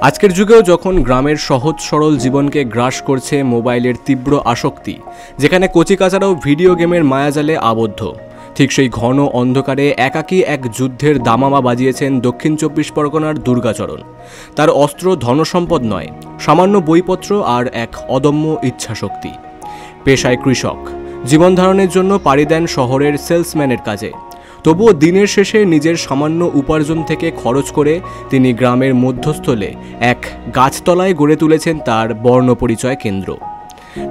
আজকের যুগেও যখন গ্রামের সহজ সরল জীবনকে গ্রাস করছে মোবাইলের তীব্র আসক্তি, যেখানে কচিকাচারাও ভিডিও গেমের মায়াজালে আবদ্ধ, ঠিক সেই ঘন অন্ধকারে একাকী এক যুদ্ধের দামামা বাজিয়েছেন দক্ষিণ চব্বিশ পরগনার দুর্গাচরণ। তার অস্ত্র ধনসম্পদ নয়, সামান্য বইপত্র আর এক অদম্য ইচ্ছাশক্তি। পেশায় কৃষক, জীবনধারণের জন্য পাড়ি দেন শহরের সেলসম্যানের কাজে। তবুও দিনের শেষে নিজের সামান্য উপার্জন থেকে খরচ করে তিনি গ্রামের মধ্যস্থলে এক গাছতলায় গড়ে তুলেছেন তার বর্ণপরিচয় কেন্দ্র।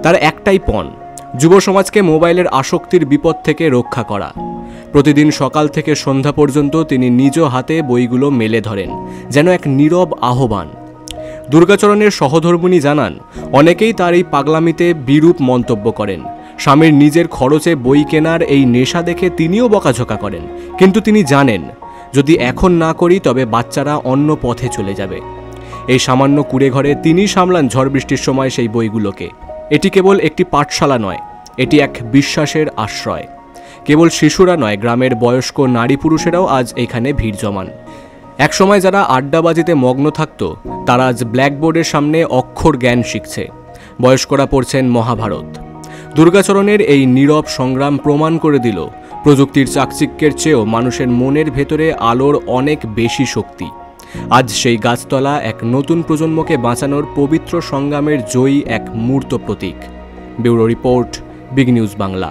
তার একটাই পণ, যুব সমাজকে মোবাইলের আসক্তির বিপদ থেকে রক্ষা করা। প্রতিদিন সকাল থেকে সন্ধ্যা পর্যন্ত তিনি নিজ হাতে বইগুলো মেলে ধরেন, যেন এক নীরব আহ্বান। দুর্গাচরণের সহধর্মিণী জানান, অনেকেই তার এই পাগলামিতে বিরূপ মন্তব্য করেন। স্বামীর নিজের খরচে বই কেনার এই নেশা দেখে তিনিও বকাঝকা করেন, কিন্তু তিনি জানেন যদি এখন না করি তবে বাচ্চারা অন্য পথে চলে যাবে। এই সামান্য কুড়ে ঘরে তিনি সামলান ঝড় বৃষ্টির সময় সেই বইগুলোকে। এটি কেবল একটি পাঠশালা নয়, এটি এক বিশ্বাসের আশ্রয়। কেবল শিশুরা নয়, গ্রামের বয়স্ক নারী পুরুষেরাও আজ এখানে ভিড় জমান। একসময় যারা আড্ডাবাজিতে মগ্ন থাকত, তারা আজ ব্ল্যাকবোর্ডের সামনে অক্ষর জ্ঞান শিখছে। বয়স্করা পড়ছেন মহাভারত। দুর্গাচরণের এই নীরব সংগ্রাম প্রমাণ করে দিল, প্রযুক্তির চাকচিক্যের চেয়েও মানুষের মনের ভেতরে আলোর অনেক বেশি শক্তি। আজ সেই গাছতলা এক নতুন প্রজন্মকে বাঁচানোর পবিত্র সংগ্রামের জয়ী এক মূর্ত প্রতীক। Bureau report, big news Bangla.